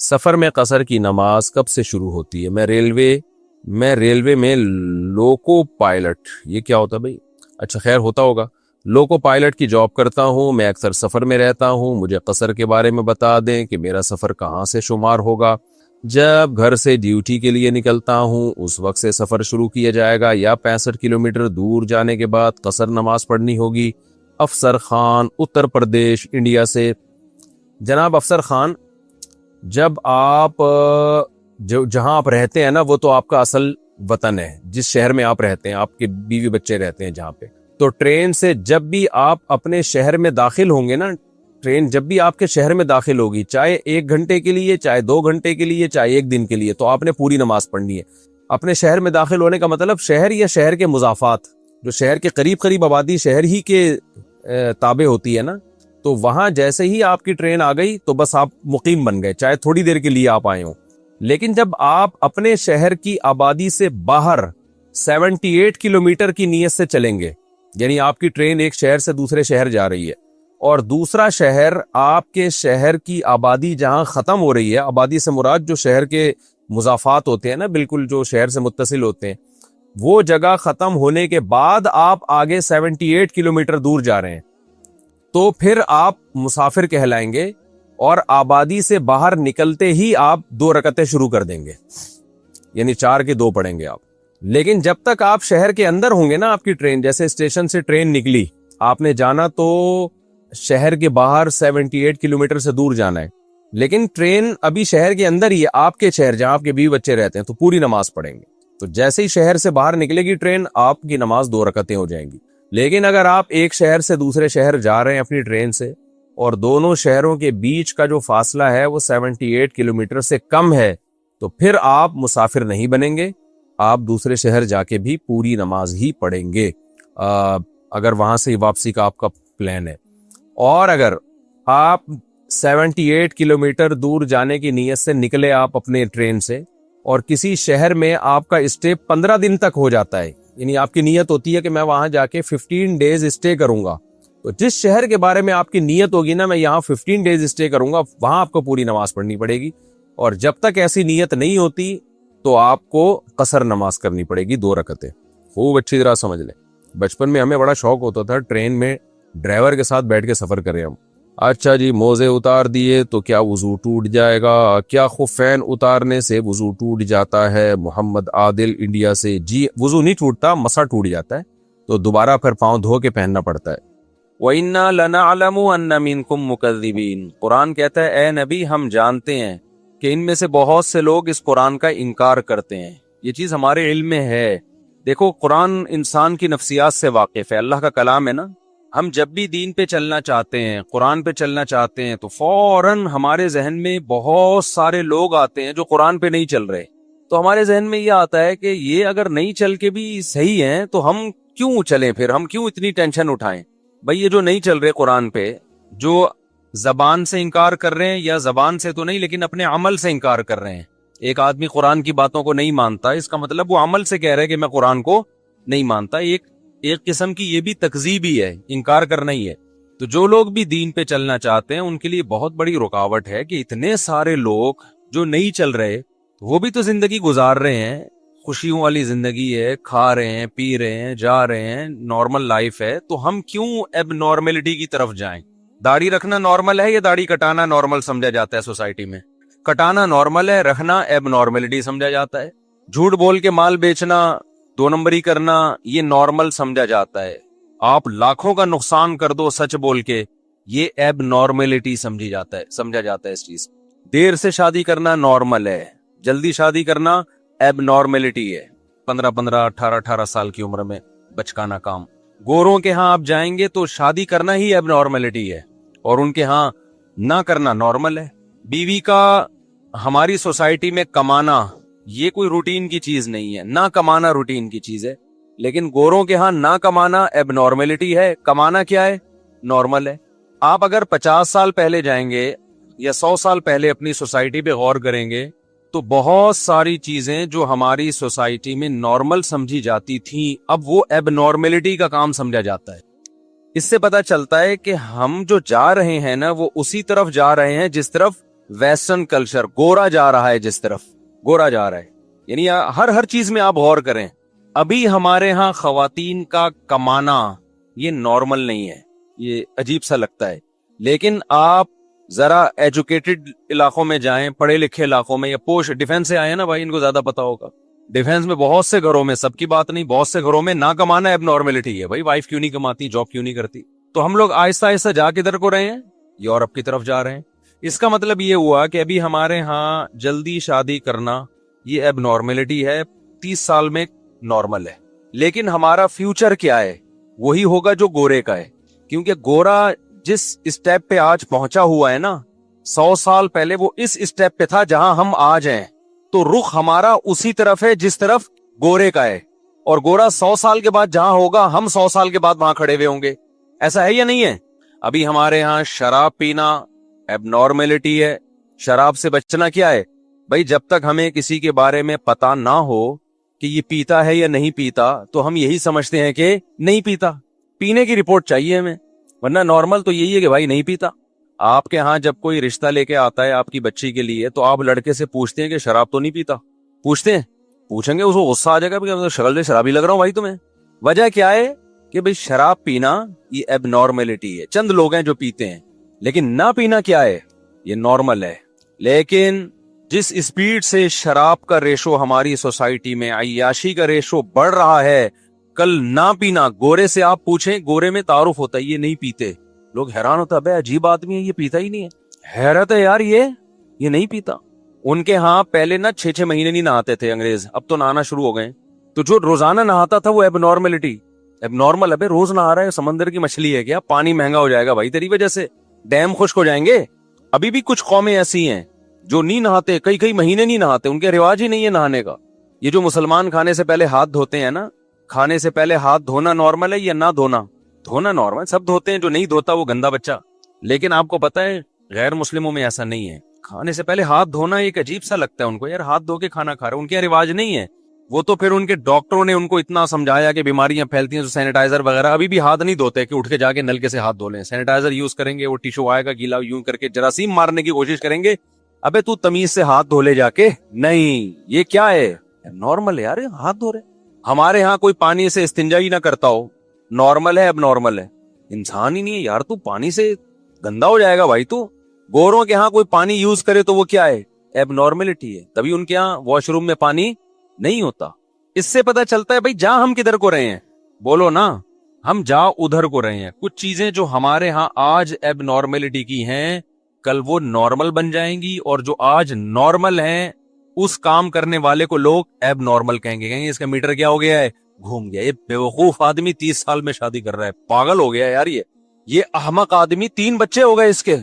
سفر میں قصر کی نماز کب سے شروع ہوتی ہے؟ میں ریلوے میں لوکو پائلٹ، یہ کیا ہوتا ہے بھائی؟ اچھا خیر ہوتا ہوگا، لوکو پائلٹ کی جاب کرتا ہوں، میں اکثر سفر میں رہتا ہوں، مجھے قصر کے بارے میں بتا دیں کہ میرا سفر کہاں سے شمار ہوگا؟ جب گھر سے ڈیوٹی کے لیے نکلتا ہوں اس وقت سے سفر شروع کیا جائے گا یا 65 کلومیٹر دور جانے کے بعد قصر نماز پڑھنی ہوگی؟ افسر خان، اتر پردیش، انڈیا سے۔ جناب افسر خان، جب آپ جہاں آپ رہتے ہیں نا وہ تو آپ کا اصل وطن ہے، جس شہر میں آپ رہتے ہیں، آپ کے بیوی بچے رہتے ہیں جہاں پہ، تو ٹرین سے جب بھی آپ اپنے شہر میں داخل ہوں گے نا، ٹرین جب بھی آپ کے شہر میں داخل ہوگی، چاہے 1 گھنٹے کے لیے، چاہے 2 گھنٹے کے لیے، چاہے 1 دن کے لیے، تو آپ نے پوری نماز پڑھنی ہے۔ اپنے شہر میں داخل ہونے کا مطلب شہر یا شہر کے مضافات، جو شہر کے قریب آبادی شہر ہی کے تابع ہوتی ہے نا، تو وہاں جیسے ہی آپ کی ٹرین آ گئی تو بس آپ مقیم بن گئے، چاہے تھوڑی دیر کے لیے آپ آئے ہوں۔ لیکن جب آپ اپنے شہر کی آبادی سے باہر 78 کلومیٹر کی نیت سے چلیں گے، یعنی آپ کی ٹرین ایک شہر سے دوسرے شہر جا رہی ہے اور دوسرا شہر آپ کے شہر کی آبادی جہاں ختم ہو رہی ہے، آبادی سے مراد جو شہر کے مضافات ہوتے ہیں نا، بالکل جو شہر سے متصل ہوتے ہیں، وہ جگہ ختم ہونے کے بعد آپ آگے 78 کلومیٹر دور جا رہے ہیں، تو پھر آپ مسافر کہلائیں گے اور آبادی سے باہر نکلتے ہی آپ 2 رکعتیں شروع کر دیں گے، یعنی 4 کے 2 پڑھیں گے آپ۔ لیکن جب تک آپ شہر کے اندر ہوں گے نا، آپ کی ٹرین جیسے اسٹیشن سے ٹرین نکلی، آپ نے جانا تو شہر کے باہر 78 کلومیٹر سے دور جانا ہے، لیکن ٹرین ابھی شہر کے اندر ہی ہے، آپ کے شہر جہاں آپ کے بیوی بچے رہتے ہیں، تو پوری نماز پڑھیں گے۔ تو جیسے ہی شہر سے باہر نکلے گی ٹرین، آپ کی نماز 2 رکعتیں ہو جائیں گی۔ لیکن اگر آپ ایک شہر سے دوسرے شہر جا رہے ہیں اپنی ٹرین سے اور دونوں شہروں کے بیچ کا جو فاصلہ ہے وہ 78 کلومیٹر سے کم ہے، تو پھر آپ مسافر نہیں بنیں گے، آپ دوسرے شہر جا کے بھی پوری نماز ہی پڑھیں گے، اگر وہاں سے واپسی کا آپ کا پلان ہے۔ اور اگر آپ 78 کلومیٹر دور جانے کی نیت سے نکلے آپ اپنے ٹرین سے اور کسی شہر میں آپ کا اسٹے 15 دن تک ہو جاتا ہے، یعنی آپ کی نیت ہوتی ہے کہ میں وہاں جا کے 15 ڈیز اسٹے کروں گا، تو جس شہر کے بارے میں آپ کی نیت ہوگی نا میں یہاں 15 ڈیز اسٹے کروں گا، وہاں آپ کو پوری نماز پڑھنی پڑے گی۔ اور جب تک ایسی نیت نہیں ہوتی تو آپ کو قصر نماز کرنی پڑے گی 2 رکعتیں۔ خوب اچھی طرح سمجھ لیں، بچپن میں ہمیں بڑا شوق ہوتا تھا ٹرین میں ڈرائیور کے ساتھ بیٹھ کے سفر کریں ہم۔ اچھا جی، موزے اتار دیے تو کیا وضو ٹوٹ جائے گا؟ کیا خفین اتارنے سے وضو ٹوٹ جاتا ہے؟ محمد عادل انڈیا سے۔ جی وضو نہیں ٹوٹتا، مسا ٹوٹ جاتا ہے، تو دوبارہ پھر پاؤں دھو کے پہننا پڑتا ہے۔ وَإِنَّا لَنَعْلَمُ أَنَّ مِنْكُمْ مُكَذِّبِينَ، قرآن کہتا ہے اے نبی ہم جانتے ہیں کہ ان میں سے بہت سے لوگ اس قرآن کا انکار کرتے ہیں، یہ چیز ہمارے علم میں ہے۔ دیکھو قرآن انسان کی نفسیات سے واقف ہے، اللہ کا کلام ہے نا، ہم جب بھی دین پہ چلنا چاہتے ہیں، قرآن پہ چلنا چاہتے ہیں، تو فوراً ہمارے ذہن میں بہت سارے لوگ آتے ہیں جو قرآن پہ نہیں چل رہے، تو ہمارے ذہن میں یہ آتا ہے کہ یہ اگر نہیں چل کے بھی صحیح ہیں تو ہم کیوں چلیں، پھر ہم کیوں اتنی ٹینشن اٹھائیں؟ بھئی یہ جو نہیں چل رہے قرآن پہ، جو زبان سے انکار کر رہے ہیں، یا زبان سے تو نہیں لیکن اپنے عمل سے انکار کر رہے ہیں، ایک آدمی قرآن کی باتوں کو نہیں مانتا، اس کا مطلب وہ عمل سے کہہ رہے کہ میں قرآن کو نہیں مانتا، ایک قسم کی یہ بھی تکذیب ہی ہے، انکار کرنا ہی ہے۔ تو جو لوگ بھی دین پہ چلنا چاہتے ہیں ان کے لیے بہت بڑی رکاوٹ ہے کہ اتنے سارے لوگ جو نہیں چل رہے، وہ بھی تو زندگی گزار رہے ہیں، خوشیوں والی زندگی ہے، کھا رہے ہیں، پی رہے ہیں، جا رہے ہیں، نارمل لائف ہے، تو ہم کیوں اب نارملٹی کی طرف جائیں؟ داڑھی رکھنا نارمل ہے یا داڑھی کٹانا نارمل سمجھا جاتا ہے سوسائٹی میں؟ کٹانا نارمل ہے، رکھنا اب نارملٹی سمجھا جاتا ہے۔ جھوٹ بول کے مال بیچنا، 2 نمبری کرنا، یہ نارمل سمجھا جاتا ہے۔ آپ لاکھوں کا نقصان کر دو سچ بول کے، یہ اب نارملٹی سمجھا جاتا ہے اس چیز۔ دیر سے شادی کرنا نارمل ہے، جلدی شادی کرنا اب نارملٹی ہے، 15 18 سال کی عمر میں بچکانا کام۔ گوروں کے ہاں آپ جائیں گے تو شادی کرنا ہی اب نارملٹی ہے، اور ان کے ہاں نہ کرنا نارمل ہے۔ بیوی کا ہماری سوسائٹی میں کمانا یہ کوئی روٹین کی چیز نہیں ہے، نہ کمانا روٹین کی چیز ہے، لیکن گوروں کے ہاں نہ کمانا اب نارملٹی ہے، کمانا کیا ہے؟ نارمل ہے۔ آپ اگر 50 سال پہلے جائیں گے یا 100 سال پہلے اپنی سوسائٹی پہ غور کریں گے تو بہت ساری چیزیں جو ہماری سوسائٹی میں نارمل سمجھی جاتی تھیں اب وہ اب نارملٹی کا کام سمجھا جاتا ہے۔ اس سے پتہ چلتا ہے کہ ہم جو جا رہے ہیں نا وہ اسی طرف جا رہے ہیں جس طرف ویسٹرن کلچر گورا جا رہا ہے جس طرف گورا جا رہا ہے, یعنی ہر چیز میں آپ غور کریں, ابھی ہمارے ہاں خواتین کا کمانا یہ نارمل نہیں ہے, یہ عجیب سا لگتا ہے. لیکن آپ ذرا ایجوکیٹڈ علاقوں میں جائیں, پڑھے لکھے علاقوں میں, یا پوش ڈیفینس سے آئے نا بھائی, ان کو زیادہ پتا ہوگا. ڈیفینس میں بہت سے گھروں میں, سب کی بات نہیں, بہت سے گھروں میں نہ کمانا ایب نارملٹی ہے. بھائی وائف کیوں نہیں کماتی, جاب کیوں نہیں کرتی؟ تو ہم لوگ آہستہ آہستہ جا کدھر کو رہے ہیں, یورپ کی طرف جا رہے ہیں. اس کا مطلب یہ ہوا کہ ابھی ہمارے ہاں جلدی شادی کرنا یہ ایب نارملٹی ہے, 30 سال میں نارمل ہے. لیکن ہمارا فیوچر کیا ہے, وہی ہوگا جو گورے کا ہے. کیونکہ گورا جس اسٹیپ پہ آج پہنچا ہوا ہے نا, 100 سال پہلے وہ اس اسٹیپ پہ تھا جہاں ہم آج ہیں. تو رخ ہمارا اسی طرف ہے جس طرف گورے کا ہے, اور گورا 100 سال کے بعد جہاں ہوگا ہم 100 سال کے بعد وہاں کھڑے ہوئے ہوں گے. ایسا ہے یا نہیں ہے؟ ابھی ہمارے ہاں شراب پینا ایب نارملٹی ہے. شراب سے بچنا کیا ہے بھائی, جب تک ہمیں کسی کے بارے میں پتا نہ ہو کہ یہ پیتا ہے یا نہیں پیتا, تو ہم یہی سمجھتے ہیں کہ نہیں پیتا. پینے کی رپورٹ چاہیے ہمیں, ورنہ نارمل تو یہی ہے کہ بھائی نہیں پیتا. آپ کے ہاں جب کوئی رشتہ لے کے آتا ہے آپ کی بچی کے لیے, تو آپ لڑکے سے پوچھتے ہیں کہ شراب تو نہیں پیتا؟ پوچھتے ہیں؟ پوچھیں گے اس کو غصہ آ جائے گا, شکل سے شرابی لگ رہا ہوں بھائی تمہیں. وجہ کیا ہے کہ بھائی شراب پینا یہ ایب نارملٹی ہے. چند لوگ ہیں جو پیتے ہیں, لیکن نہ پینا کیا ہے, یہ نارمل ہے. لیکن جس اسپیڈ سے شراب کا ریشو ہماری سوسائٹی میں, عیاشی کا ریشو بڑھ رہا ہے, کل نہ پینا, گورے سے آپ پوچھیں, گورے میں تعارف ہوتا ہے یہ نہیں پیتے, لوگ حیران ہوتا ہے, بھائی عجیب آدمی ہے یہ پیتا ہی نہیں ہے. حیرت ہے یار, یہ نہیں پیتا. ان کے ہاں پہلے نا 6 مہینے نہیں نہاتے تھے انگریز, اب تو نہانا شروع ہو گئے. تو جو روزانہ نہاتا تھا وہ ایب نارملٹی, ایب نارمل ہے. روز نہا رہا ہے, سمندر کی مچھلی ہے کیا؟ پانی مہنگا ہو جائے گا بھائی تیری وجہ سے, ڈیم خشک ہو جائیں گے. ابھی بھی کچھ قومیں ایسی ہیں جو نہیں نہاتے, کئی مہینے نہیں نہاتے, ان کے رواج ہی نہیں ہے نہانے کا. یہ جو مسلمان کھانے سے پہلے ہاتھ دھوتے ہیں نا, کھانے سے پہلے ہاتھ دھونا نارمل ہے یا نہ دھونا؟ دھونا نارمل, سب دھوتے ہیں, جو نہیں دھوتا وہ گندا بچہ. لیکن آپ کو پتا ہے غیر مسلموں میں ایسا نہیں ہے. کھانے سے پہلے ہاتھ دھونا ایک عجیب سا لگتا ہے ان کو, یار ہاتھ دھو کے کھانا کھا رہے, ان کے رواج نہیں ہے. وہ تو پھر ان کے ڈاکٹروں نے ان کو اتنا سمجھایا کہ بیماریاں پھیلتی ہیں, تو سینیٹائزر وغیرہ, ابھی بھی ہاتھ نہیں دھوتے کہ اٹھ کے جا کے نلکے سے ہاتھ دھو لیں. سینیٹائزر یوز کریں گے, وہ ٹیشو آئے گا گیلا, یوں کر کے جراثیم مارنے کی کوشش کریں گے. ابے تو تمیز سے ہاتھ دھو لے جا کے. نہیں, یہ کیا ہے, نارمل ہے یار, ہاتھ دھو رہے. ہمارے ہاں کوئی پانی سے استنجا ہی نہ کرتا ہو, نارمل ہے اب نارمل ہے. انسان ہی نہیں ہے یار, تو پانی سے گندا ہو جائے گا بھائی. تو گوروں کے ہاں کوئی پانی یوز کرے تو وہ کیا ہے, ایب نارملٹی ہے. تبھی ان کے ہاں واش روم میں پانی نہیں ہوتا. اس سے پتا چلتا ہے بھائی جا ہم کدھر کو رہے ہیں, بولو نا, ہم جا ادھر کو رہے ہیں. کچھ چیزیں جو ہمارے ہاں آج ایب نارملٹی کی ہیں, کل وہ نارمل بن جائیں گی, اور جو آج نارمل ہیں اس کام کرنے والے کو لوگ ایب نارمل کہیں گے, اس کا میٹر کیا ہو گیا ہے, گھوم گیا. یہ بیوقوف آدمی 30 سال میں شادی کر رہا ہے, پاگل ہو گیا یار. یہ احمق آدمی 3 بچے ہو گئے اس کے,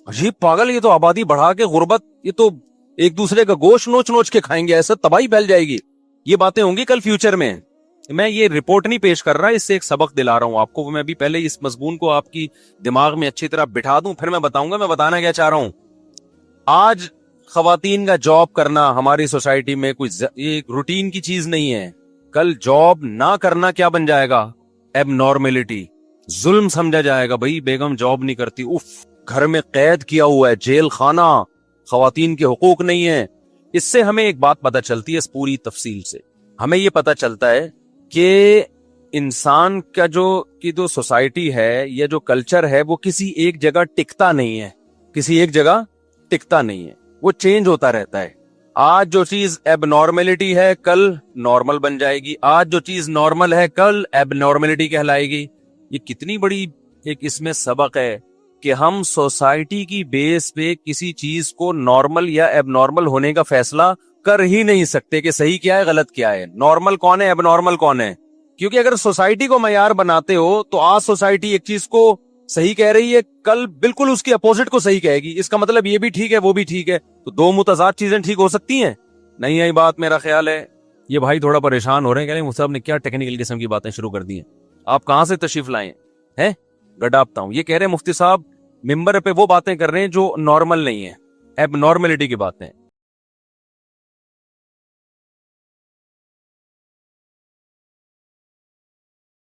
عجیب پاگل. یہ تو آبادی بڑھا کے غربت, یہ تو ایک دوسرے کا گوشت نوچ نوچ کے کھائیں گے, ایسا تباہی پھیل جائے گی. یہ باتیں ہوں گی کل فیوچر میں. میں یہ رپورٹ نہیں پیش کر رہا, اس سے ایک سبق دلا رہا ہوں آپ کو. میں بھی پہلے اس مضمون کو آپ کی دماغ میں اچھی طرح بٹھا دوں, پھر میں بتاؤں گا میں بتانا کیا چاہ رہا ہوں. آج خواتین کا جاب کرنا ہماری سوسائٹی میں کوئی ایک روٹین کی چیز نہیں ہے. کل جاب نہ کرنا کیا بن جائے گا, ایب نارملٹی, ظلم سمجھا جائے گا. بھائی بیگم جاب نہیں کرتی, اف, گھر میں قید کیا ہوا ہے, جیل خانہ, خواتین کے حقوق نہیں ہے. اس سے ہمیں ایک بات پتہ چلتی ہے, اس پوری تفصیل سے ہمیں یہ پتہ چلتا ہے کہ انسان کا جو سوسائٹی ہے یا جو کلچر ہے وہ کسی ایک جگہ ٹکتا نہیں ہے, کسی ایک جگہ ٹکتا نہیں ہے, وہ چینج ہوتا رہتا ہے. آج جو چیز ایب نارملٹی ہے کل نارمل بن جائے گی, آج جو چیز نارمل ہے کل ایب نارملٹی کہلائے گی. یہ کتنی بڑی ایک اس میں سبق ہے کہ ہم سوسائٹی کی بیس پہ کسی چیز کو نارمل یا ایب نارمل ہونے کا فیصلہ کر ہی نہیں سکتے کہ صحیح کیا ہے غلط کیا ہے, نارمل کون ہے ایب نارمل کون ہے. کیونکہ اگر سوسائٹی کو معیار بناتے ہو تو آج سوسائٹی ایک چیز کو صحیح کہہ رہی ہے, کل بالکل اس کی اپوزٹ کو صحیح کہے گی. اس کا مطلب یہ بھی ٹھیک ہے وہ بھی ٹھیک ہے, تو 2 متضاد چیزیں ٹھیک ہو سکتی ہیں؟ نہیں آئی بات, میرا خیال ہے. یہ بھائی تھوڑا پریشان ہو رہے ہیں, کہہ رہے ہیں مفتی صاحب نے کیا ٹیکنیکل قسم کی باتیں شروع کر دی ہیں, آپ کہاں سے تشریف لائے ہیں, گڈاپتا ہوں. یہ کہہ رہے ہیں مفتی صاحب ممبر پہ وہ باتیں کر رہے ہیں جو نارمل نہیں ہے, ایب نارملٹی کی باتیں.